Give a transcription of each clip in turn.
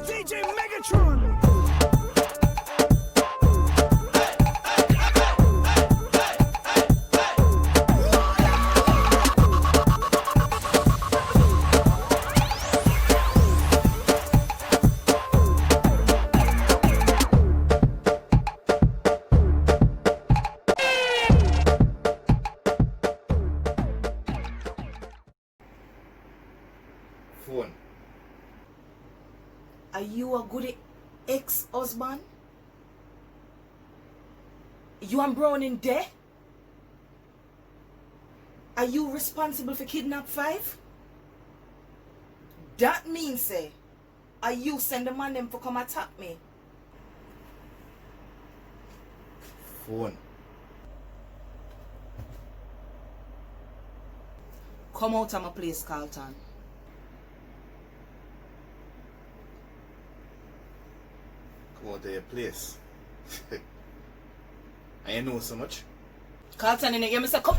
DJ Megatron. Phone. Are you a Goody ex-husband? You and Browning there? Are you responsible for kidnap 5? That means, say, are you send the man them for come attack me? Phone. Come out of my place, Carlton. Come out of your place. I ain't know so much. Carlton, you hear me say, come.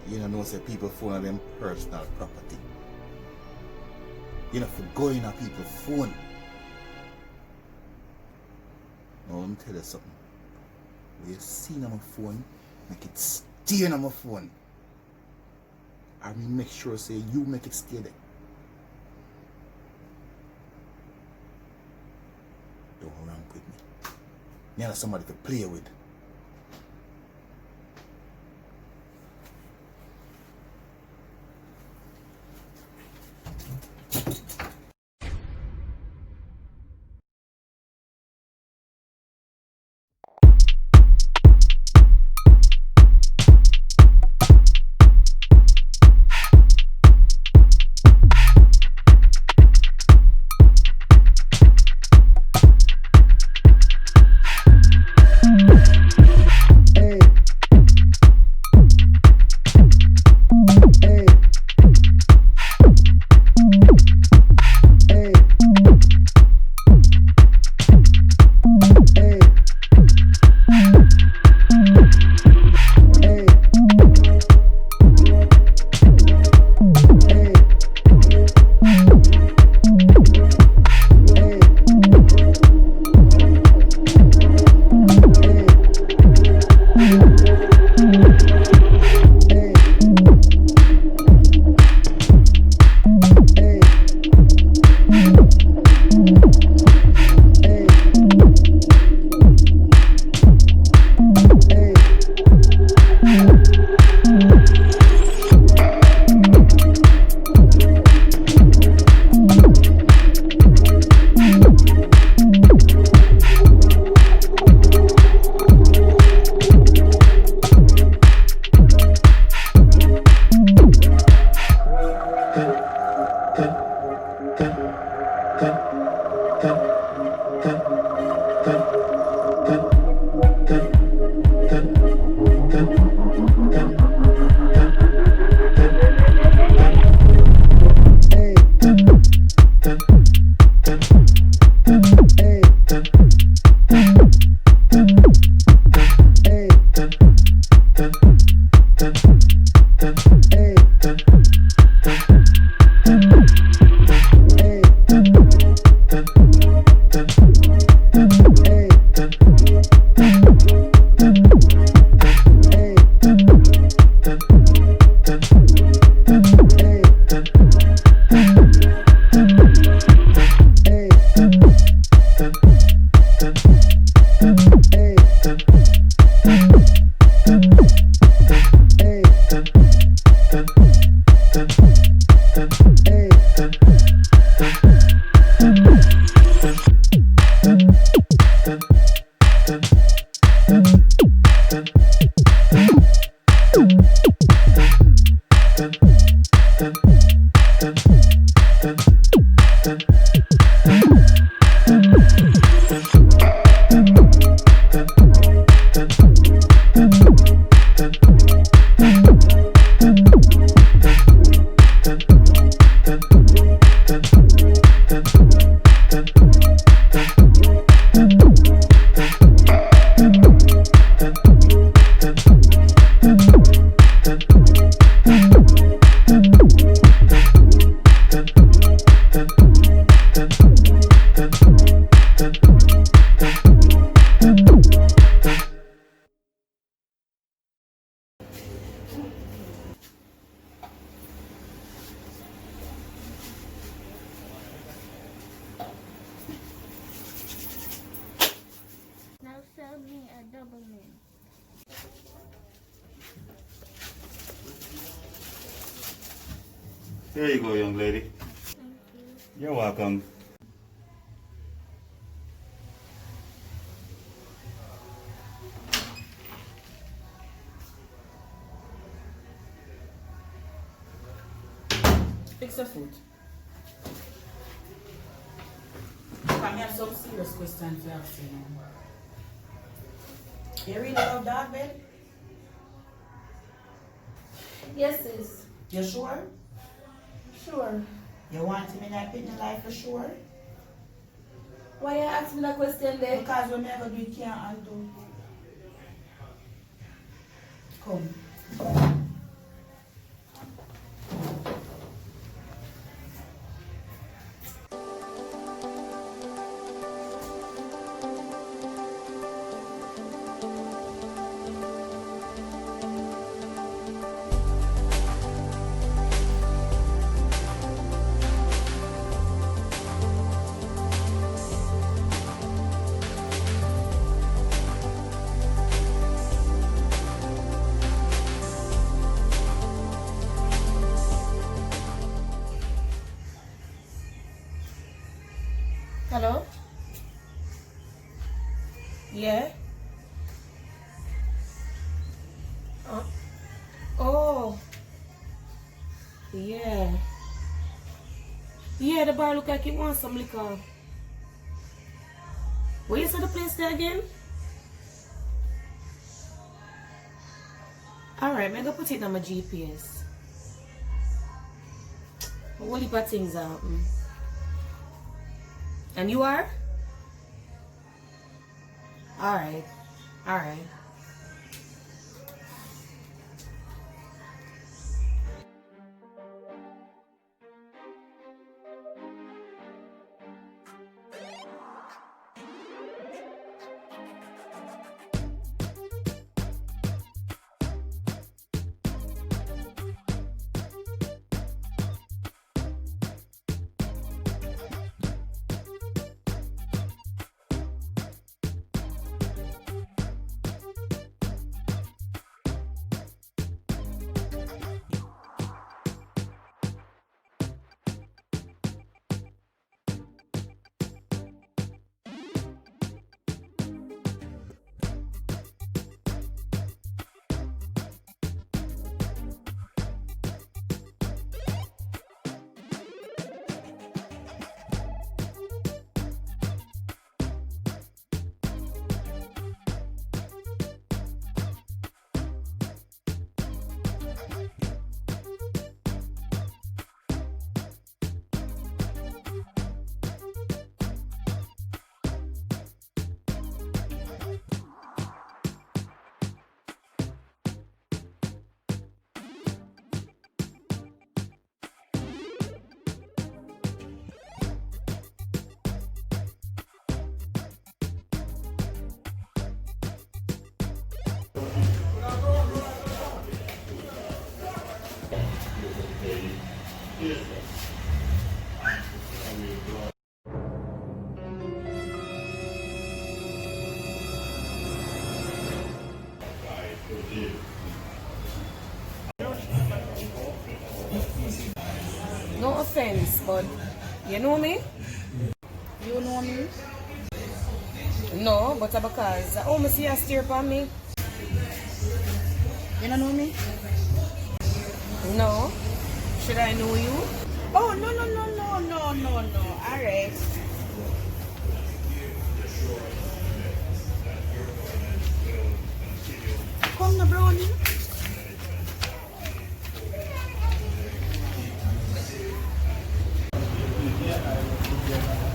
You don't know say people phone on them personal property. You know for going on people's phone. Now let me tell you something. What you seen on my phone, make it stay on my phone. I mean make sure say you make it stay there. Don't rank with me. Me have somebody to play with. trouble me. Here you go, young lady. Thank you. You're welcome. Fix the food. Come, I have some serious questions to ask you now. You really love dog bed? Yes, sis. You sure? Sure. You want him in that picnic life for sure? Why you ask me that question then? Because when I go do it can't undo. Come. Hello? Yeah? Oh. Yeah. Yeah, the bar look like it wants some liquor. Where you saw the place there again? Alright, I'm gonna put it on my GPS. A whole heap of things happen. And you are? Alright. Alright. No offense, but you know me? You know me? No, but because I almost see you stare upon me. You don't know me? No. Should I know you? Oh, no. Alright. Come na brownie.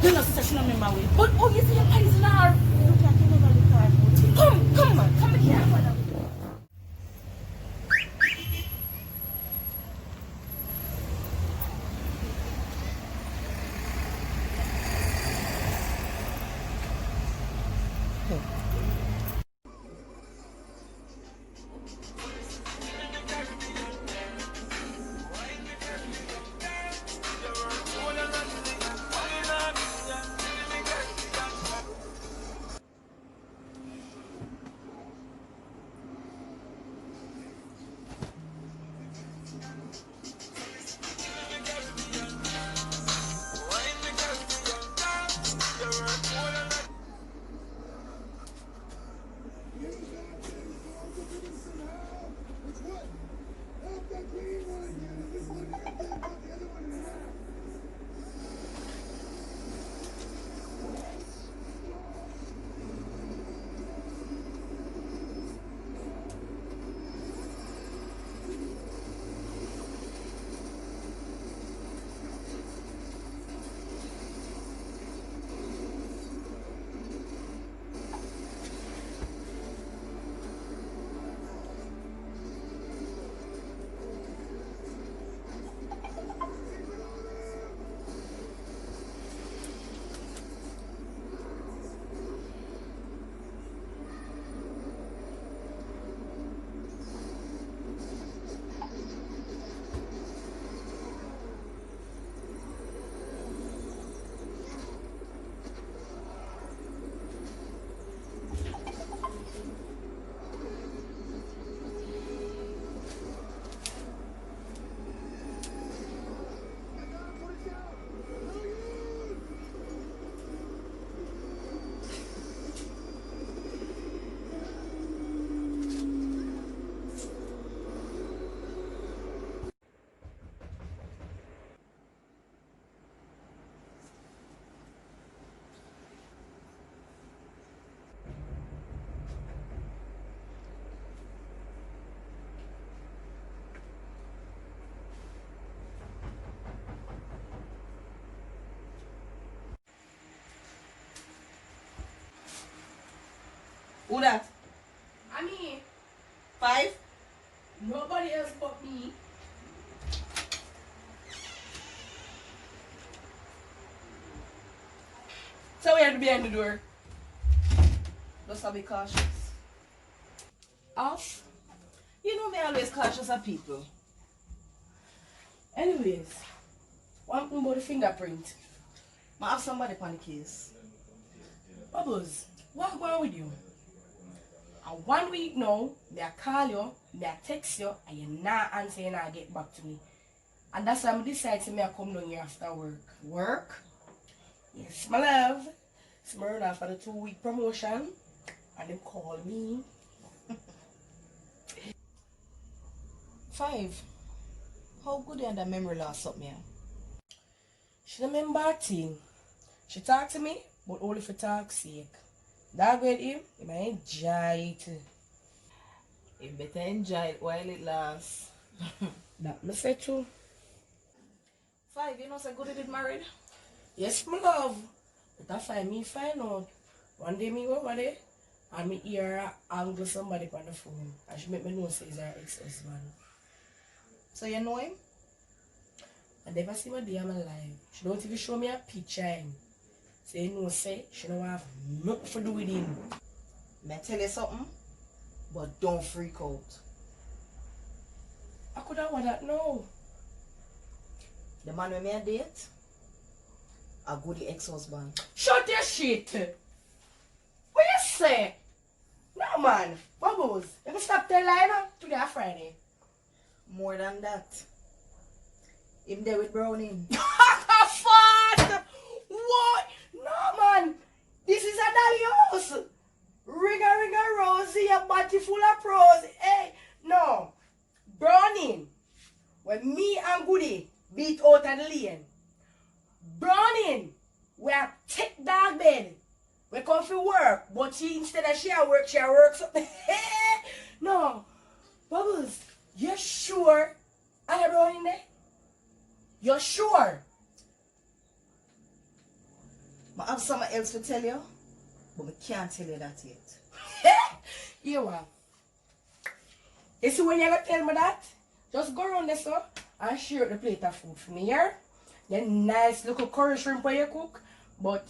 You know, sister, she don't remember me. But, oh, you see your eyes in her. You can't remember the car. Come on, come here. Who that? I mean, 5? nobody else but me. So we had to be behind the door. Just to be cautious. Off. You know me always cautious of people. Anyways, one thing about the fingerprint. I have somebody upon the case. Bubbles, what's going on with you? And 1 week now, me I call you, me I text you, and you not answer, you not get back to me. And that's why I decide to me I come down here after work. Work? Yes, my love. It's my run after the 2-week promotion, and them call me. 5. How good and the memory loss up, man? She don't remember a thing. She talk to me, but only for talk's sake. That with him, he might enjoy it. You better enjoy it while it lasts. That me say too. 5, you know so Goody did married? Yes, my love. But that's why me find out. One day me go over there, and me hear her angle somebody on the phone. And she make me know say it's her ex-husband. So you know him? I never see my day in my life. She don't even show me a picture of him. So you know say, she don't have nothing to do with him. May I tell you something? But don't freak out. I could have want that now. The man with me a date, a Goody ex-husband. Shut your shit! What you say? No man, Bubbles, you can stop telling lie now. Today is Friday. More than that. Him there with Browning. Fast! What? No man! This is a dolly house! Ringa Rosie, a body full of pros. Hey, no. Browning. When me and Goody beat out of the lane. Browning. We are take dog bed. We come for work. But she instead of she works up. No. Bubbles, you sure I have Browning there? You're sure? I have something else to tell you, but I can't tell you that yet. You what? You see when you gonna tell me that? Just go around there, so, and share the plate of food for me, here. Then nice little curry shrimp for you cook, but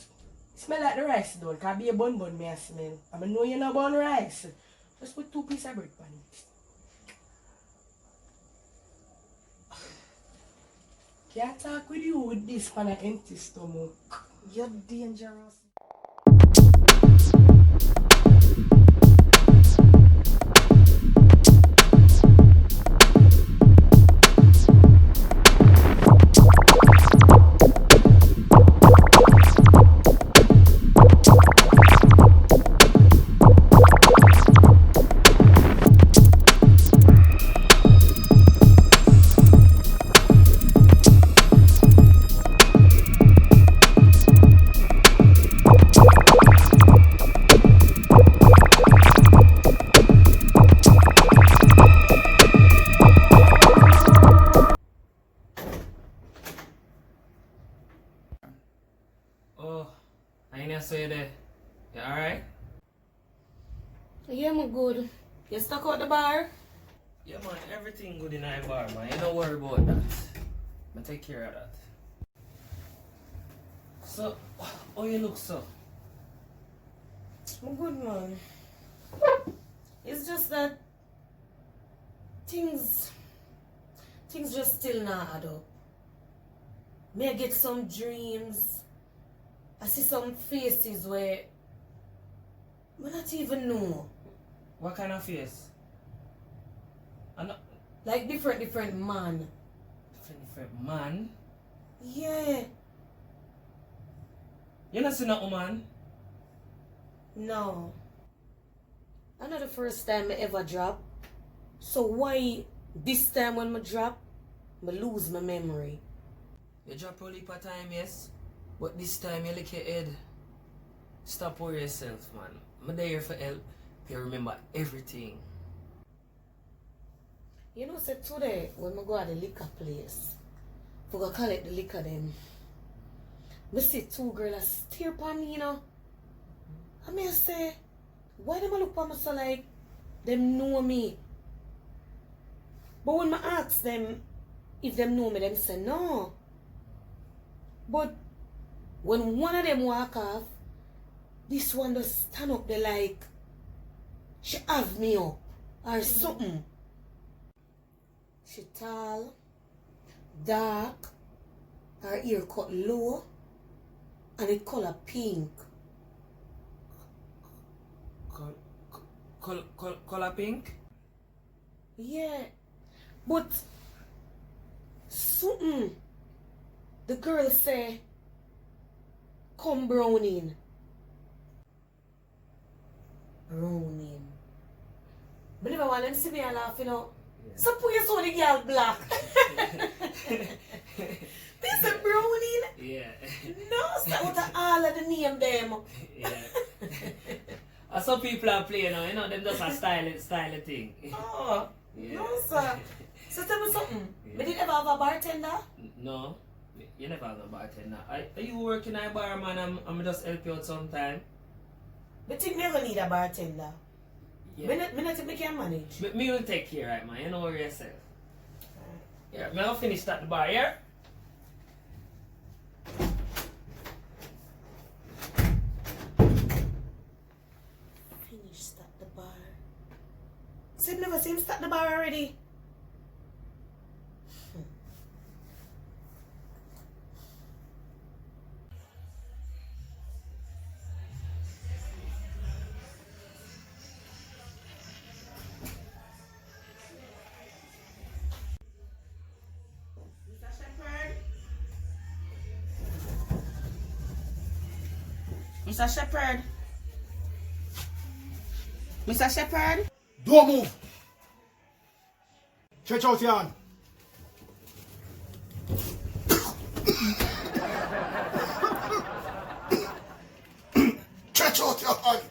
smell like the rice don't, cause be a bun me a smell. I know you know bun rice. Just put 2 pieces of bread on it. Can't talk with you with this on an empty stomach. You're dangerous. Oh, I ain't say that. You alright? Yeah, I'm good. You stuck out the bar? Yeah, man, everything good in our bar, man. You don't worry about that. I take care of that. So, how you look, so? I'm good, man. It's just that things just still not add up. May I get some dreams. I see some faces where I not even know. What kind of face? Like different man. Different man? Yeah. You not see no woman? No. I know the first time I ever drop. So why this time when I drop, I lose my memory? You drop a heap of time, yes? But this time you lick your head. Stop worrying yourself, man. I'm there for help. You remember everything. You know, say today when I go to the liquor place, I go collect the liquor them. I see 2 girls stare upon me, you know. I may say, Why them a look for me so like them know me? But when I ask them if them know me, them say no. But when one of them walk off, this one just stand up there like she have me up or something. She tall, dark, her ear cut low, and it color pink. Color pink? Yeah, but something the girl say come browning. Browning. But if I want them to see me and laugh, you know. So put your soul the girl black. This is browning. Yeah. No, start with all of the name them. Yeah. Some people are playing now, you know, them just a style thing. Oh, Yeah. no sir. So tell me something. Yeah. But did you ever have a bartender? No, you never have no bartender. Are you working at a bar, man? I'm just help you out sometime. But think never need a bartender. Yeah. Me not think me can manage. Me will take care, right, man. You know yourself. Yeah, me I'll finish at the bar, yeah? Finish at the bar. So you never seen him start the bar already? Mr. Shepherd. Mr. Shepherd. Don't move. Stretch out your hand. Stretch out your hand.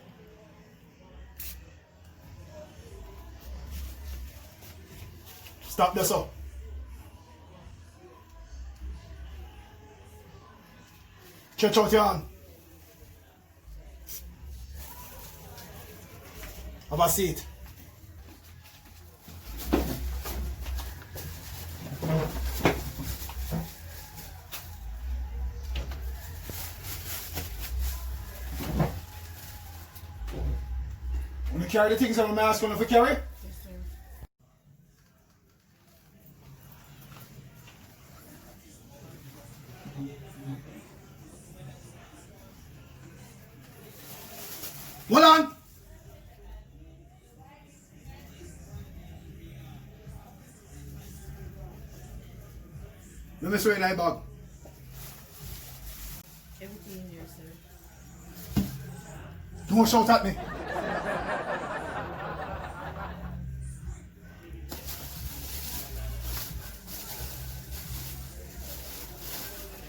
Stop this up. Stretch out your hand. Have a seat. Want to carry the things I'm asking you to carry? Yes, sir. Hold on. Let me show you that bag. Everything in there, sir. Don't shout at me.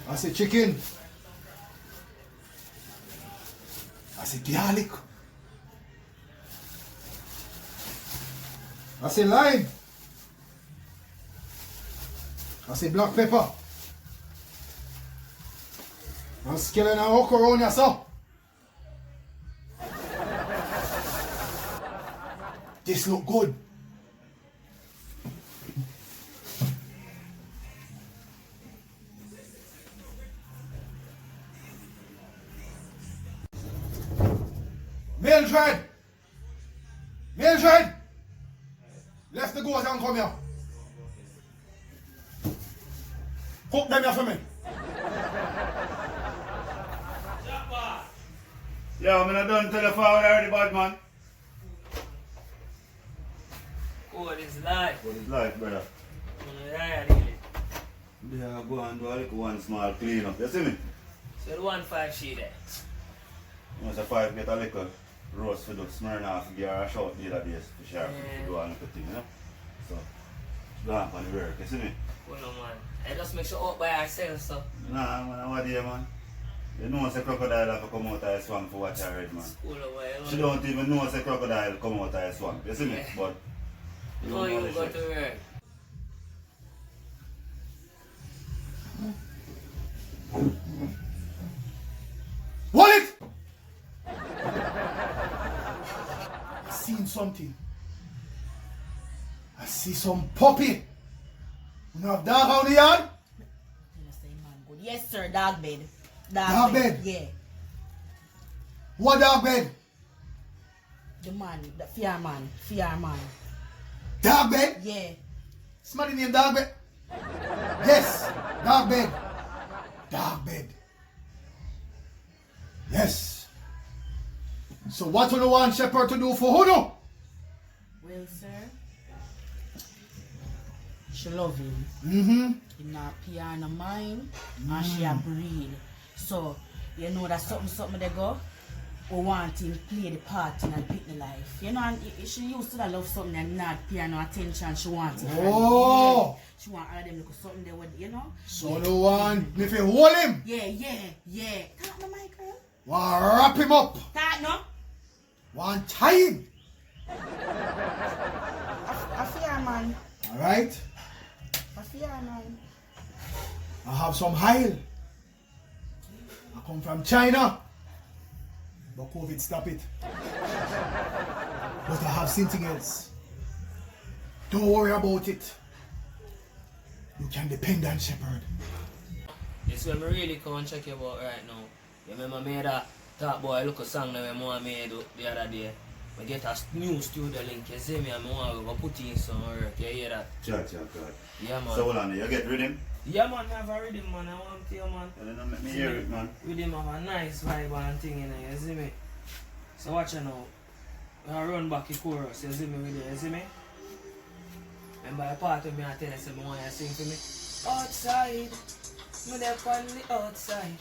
I say chicken. I say garlic. I say lime. I say black pepper. I'm skilling a okra on you, so. This look good. Mildred! Mildred! Left the goats and come here. Cook them here for me. Yo, I'm not done telephone already, bad man. What is life? What is life, brother? Yeah, really. Yeah, go and do a little one small clean up. You see me? So the 1.5 sheet there. Once a 5 get a little roast for the Smirnoff, give her a shot the other days for sure. Yeah. To do a little thing, you know? So, go on for the work, you see me? Well, no, man. I just make sure out by ourselves, so. Nah, man, what day, man? You know say crocodile have to come out of the swamp for watch her head, man. Cool away, She don't even know say crocodile come out of the swamp, you see me? Yeah. But, you know you the go shit. to work. Hold it! something. I see some puppy. You have dog out the yard? You say man good. Yes, sir, dog bed. Dog bed? Yeah. What dog bed? The man, the fear man. Dog bed? Yeah. Somebody named dog bed? Yes, dog bed. Dog bed. Yes. So what do you want Shepherd to do for who no? Well, sir, she love him. Mm-hmm. He not pure no mind, and she a breed. So, you know that something they go, we want him play the part in her picnic life. You know, and she used to love something and not pay no attention. She wants it. Oh. Yeah. She want all of them look something they would, you know. So you want me to hold him? Yeah. Talk no mic, girl. Want wrap him up? Talk no. Want tie him? I fear man. Alright. I fear man. I have some hile. I come from China. But COVID stop it. But I have something else. Don't worry about it. You can depend on Shepherd. This one I really can't check you about right now. You remember me that Top Boy look a song that I made the other day. I get a new studio link, you see me, and I want to go put in some work, you hear that? Chat. Yeah, man. So hold on, you get rhythm? Yeah, man, I have a rhythm, man, I want to you, man. You don't make me hear it, man. Rhythm have a nice vibe and thing in it, you see me? So watch it now. I run back the chorus, you see me with it, you see me? Remember the part of me I tell you, I want you to sing for me? Outside, me there on the outside.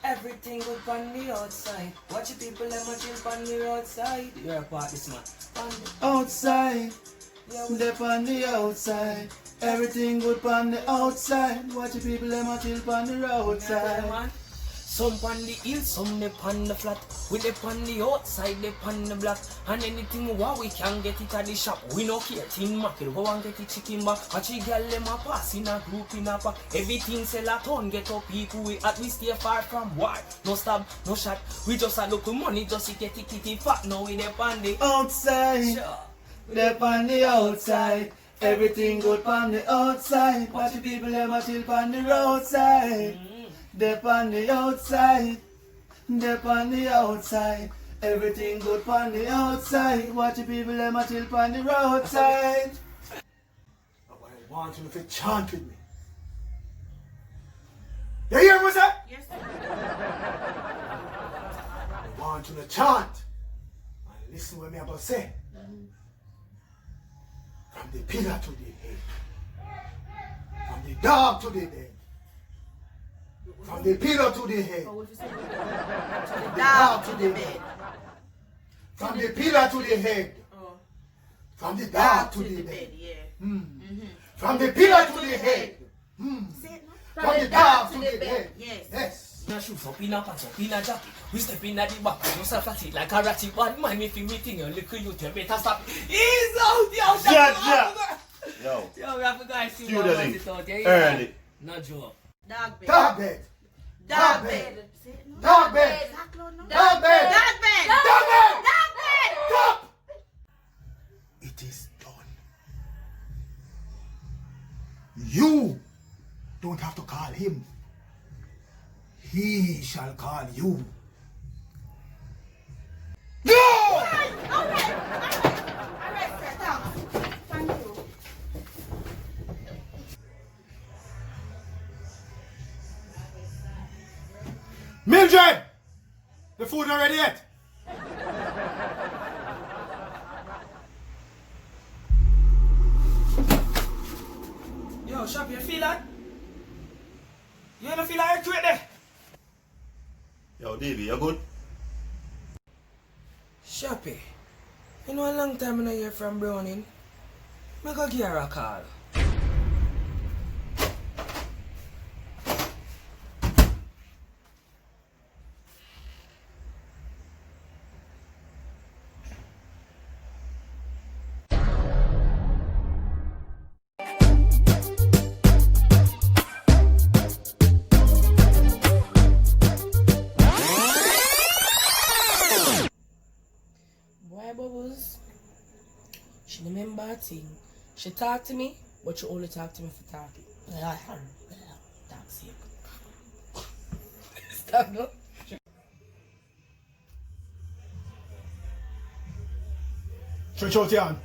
Everything good on the outside. Watch the people them a chill on the roadside. You're a part this man. On the Outside. yeah, Step on the outside. Everything good on the outside. Watch the people them a chill on the roadside. man. Some on the hill, some they on the flat. We they on the outside, they on the block. And anything what we can get it at the shop. We no care, tin market, go and get the chicken back. Watch the girl them a pass in a group in a pack. Everything sell a ton, get up people we at we stay far from war. No stab, no shot. We just a look money just to get the kitty fat. Now we they on the Outside. sure. Step on the outside. Everything good on the outside. Watch the people them a chill on the roadside. Dep on the outside, dep on the outside. Everything good on the outside. Watch the people them a chill on the roadside. I want you to chant with me. You hear me, sir? Yes, sir. I want you to chant and listen what me about to say. From the pillar to the head, from the dog to the bed. From the pillow to the head. What you say? From the Dog dog to the bed. From the pillow to the head. Oh. From the dog to To the the bed. bed, yeah. From the pillow to the head. Say it now. From the dog to the bed. Yes. Yes. Na shoes up in a pants up in a jacket. We step in at the back and you start flat it like a ratchet. One man if you meeting you little you tell better stop. Ease out, yo. Yeah. Yo, Yo, we have to guys see studio what link. it out. Yeah, Early. No joke. Dog bed. Dog bed. Dog bed. Say it now. Dog bed. Talk loud now. Dog bed. Dog bed. Dog bed. Dog bed. Stop. It is done. You don't have to call him. He shall call you. Go! Alright, sir. Thanks. Thank you. Mildred! The food not ready yet. Yo, Shop, you feel that? You don't feel like you're there? Yo, Davey, you good? Shoppy, you know a long time I don't hear from Browning. I go give her a call. Boy, Bubbles, bad thing. She talk to me, but she only talk to me for talking. Toxic. Stop, no? Stretch out your hand.